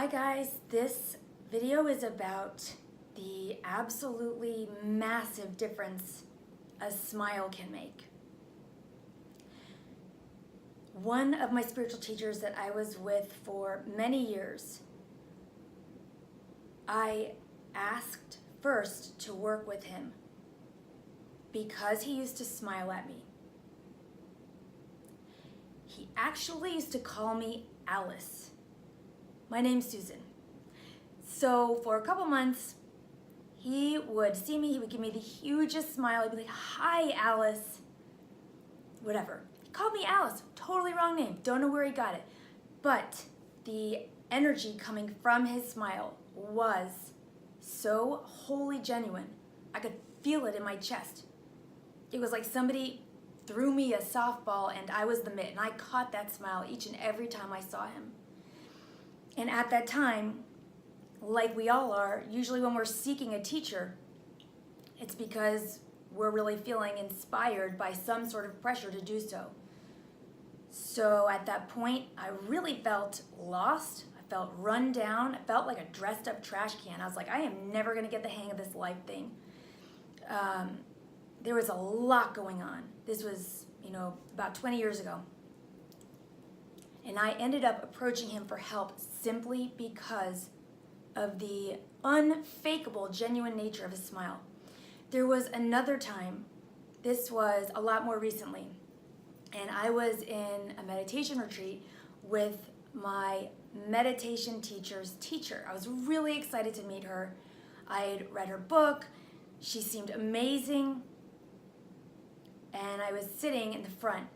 Hi guys, this video is about the absolutely massive difference a smile can make. One of my spiritual teachers that I was with for many years, I asked first to work with him because he used to smile at me. He actually used to call me Alice. My name's Susan. So for a couple months, he would see me, he would give me the hugest smile. He'd be like, "Hi, Alice." Whatever. He called me Alice. Totally wrong name. Don't know where he got it. But the energy coming from his smile was so wholly genuine. I could feel it in my chest. It was like somebody threw me a softball and I was the mitt, and I caught that smile each and every time I saw him. And at that time, like we all are, usually when we're seeking a teacher, it's because we're really feeling inspired by some sort of pressure to do so. So at that point, I really felt lost. I felt run down. I felt like a dressed up trash can. I was like, I am never gonna get the hang of this life thing. There was a lot going on. This was, about 20 years ago. And I ended up approaching him for help simply because of the unfakeable, genuine nature of his smile. There was another time, this was a lot more recently, and I was in a meditation retreat with my meditation teacher's teacher. I was really excited to meet her. I'd read her book. She seemed amazing. And I was sitting in the front.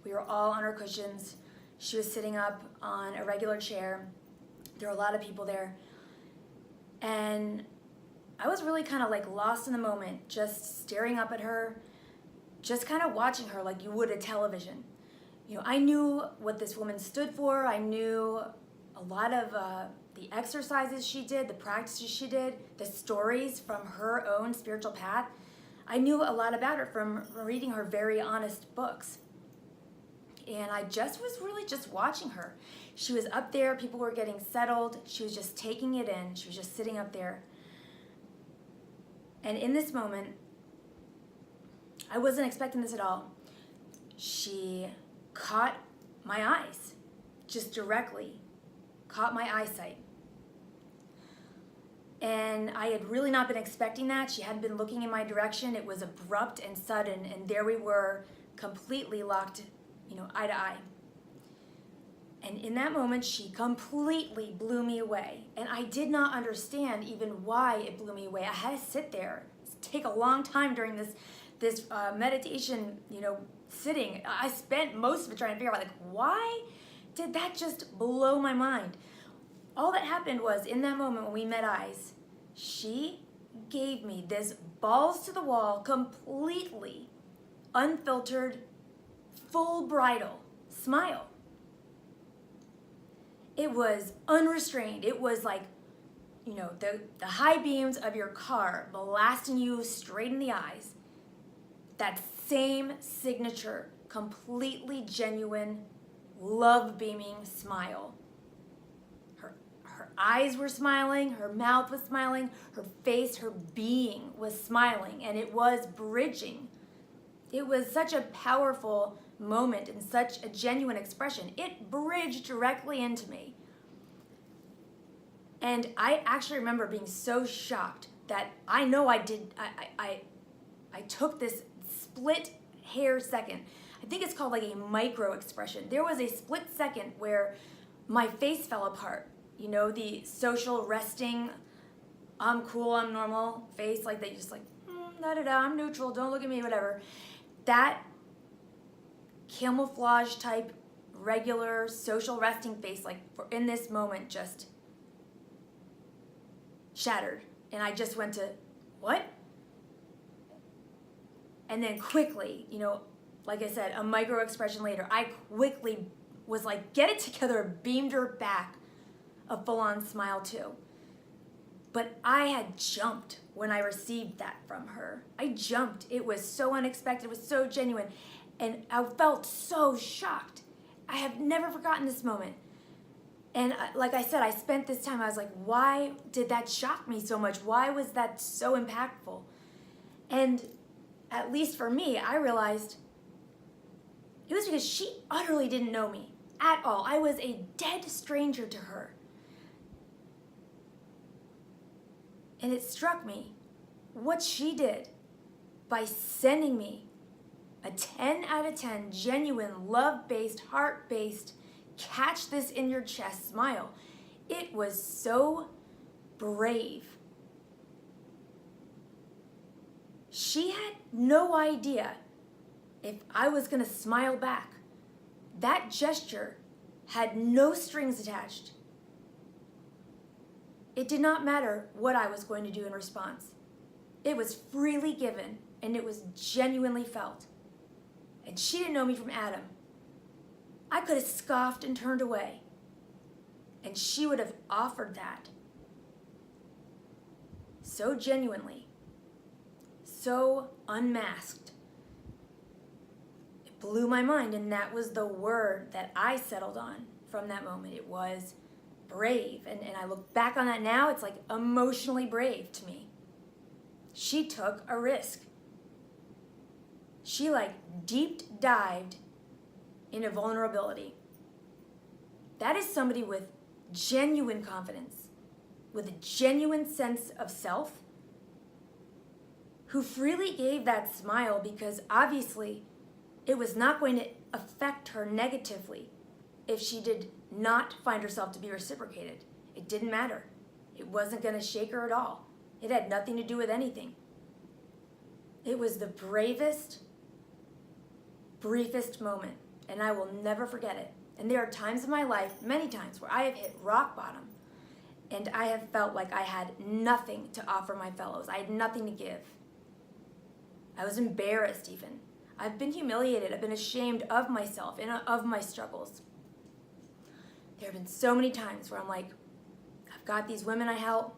We were all on our cushions. She was sitting up on a regular chair. There were a lot of people there. And I was really kind of like lost in the moment, just staring up at her, just kind of watching her like you would a television. I knew what this woman stood for. I knew a lot of the exercises she did, the practices she did, the stories from her own spiritual path. I knew a lot about her from reading her very honest books. And I just was really just watching her. She was up there, people were getting settled. She was just taking it in. She was just sitting up there. And in this moment, I wasn't expecting this at all. She caught my eyes, just directly caught my eyesight. And I had really not been expecting that. She hadn't been looking in my direction. It was abrupt and sudden, and there we were, completely locked, eye to eye. And in that moment, she completely blew me away. And I did not understand even why it blew me away. I had to sit there, take a long time during this meditation, sitting. I spent most of it trying to figure out, why did that just blow my mind? All that happened was, in that moment when we met eyes, she gave me this balls to the wall, completely unfiltered, full bridal smile. It was unrestrained. It was like, the high beams of your car blasting you straight in the eyes. That same signature, completely genuine, love-beaming smile. Her eyes were smiling, her mouth was smiling, her face, her being was smiling, and it was bridging. It was such a powerful moment and such a genuine expression. It bridged directly into me. And I actually remember being so shocked that I know I took this split hair second. I think it's called like a micro expression. There was a split second where my face fell apart. The social resting, I'm cool, I'm normal face, like they just like, I'm neutral, don't look at me, whatever. That camouflage type, regular social resting face, in this moment just shattered. And I just went to, what? And then quickly, like I said, a micro expression later, I quickly was like, get it together, beamed her back a full-on smile too. But I had jumped when I received that from her. I jumped. It was so unexpected. It was so genuine. And I felt so shocked. I have never forgotten this moment. And like I said, I spent this time, I was like, why did that shock me so much? Why was that so impactful? And at least for me, I realized it was because she utterly didn't know me at all. I was a dead stranger to her. And it struck me what she did by sending me a 10 out of 10 genuine, love-based, heart-based, catch this in your chest smile. It was so brave. She had no idea if I was going to smile back. That gesture had no strings attached. It did not matter what I was going to do in response. It was freely given, and it was genuinely felt. And she didn't know me from Adam. I could have scoffed and turned away, and she would have offered that so genuinely, so unmasked. It blew my mind, and that was the word that I settled on from that moment. It was brave, and I look back on that now, it's like emotionally brave to me. She took a risk. She like deep dived into vulnerability. That is somebody with genuine confidence, with a genuine sense of self, who freely gave that smile because obviously it was not going to affect her negatively if she did not find herself to be reciprocated. It didn't matter. It wasn't going to shake her at all. It had nothing to do with anything. It was the bravest, briefest moment, and I will never forget it. And there are times in my life, many times, where I have hit rock bottom, and I have felt like I had nothing to offer my fellows. I had nothing to give. I was embarrassed even. I've been humiliated. I've been ashamed of myself and of my struggles. There have been so many times where I'm like, I've got these women I help.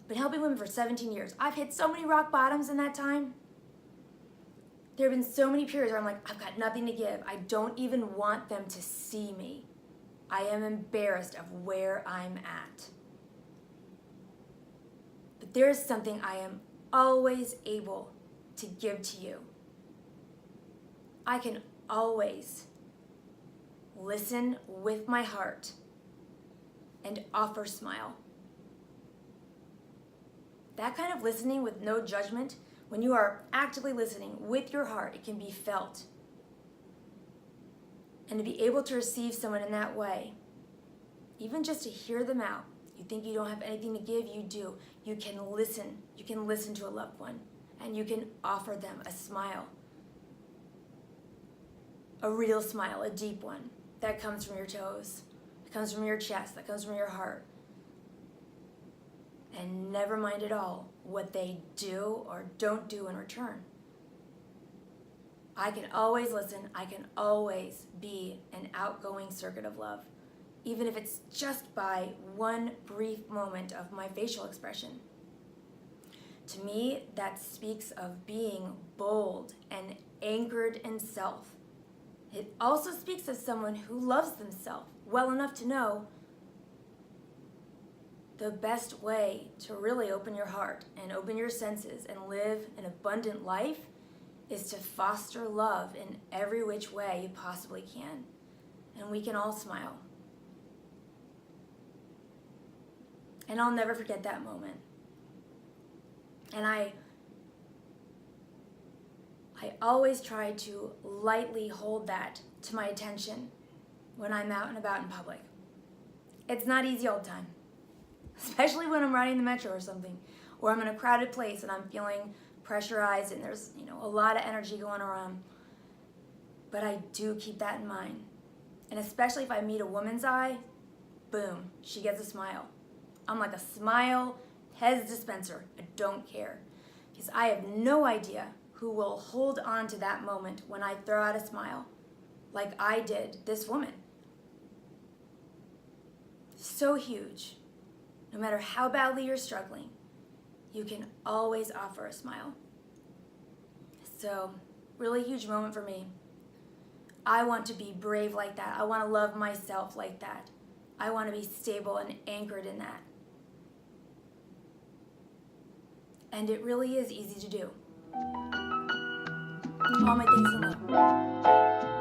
Been helping women for 17 years. I've hit so many rock bottoms in that time. There have been so many periods where I'm like, I've got nothing to give. I don't even want them to see me. I am embarrassed of where I'm at. But there is something I am always able to give to you. I can always listen with my heart and offer smile. That kind of listening with no judgment, when you are actively listening with your heart, it can be felt. And to be able to receive someone in that way, even just to hear them out, you think you don't have anything to give, you do. You can listen. You can listen to a loved one, and you can offer them a smile. A real smile, a deep one, that comes from your toes, that comes from your chest, that comes from your heart. And never mind at all what they do or don't do in return. I can always listen. I can always be an outgoing circuit of love, even if it's just by one brief moment of my facial expression. To me, that speaks of being bold and anchored in self. It also speaks of someone who loves themselves well enough to know the best way to really open your heart and open your senses and live an abundant life is to foster love in every which way you possibly can. And we can all smile. And I'll never forget that moment. And I always try to lightly hold that to my attention when I'm out and about in public. It's not easy all the time. Especially when I'm riding the metro or something, or I'm in a crowded place and I'm feeling pressurized and there's, a lot of energy going around. But I do keep that in mind. And especially if I meet a woman's eye, boom, she gets a smile. I'm like a smile Pez dispenser. I don't care. Because I have no idea who will hold on to that moment when I throw out a smile, like I did this woman. So huge. No matter how badly you're struggling, you can always offer a smile. So, really huge moment for me. I want to be brave like that. I want to love myself like that. I want to be stable and anchored in that. And it really is easy to do. All my things in love.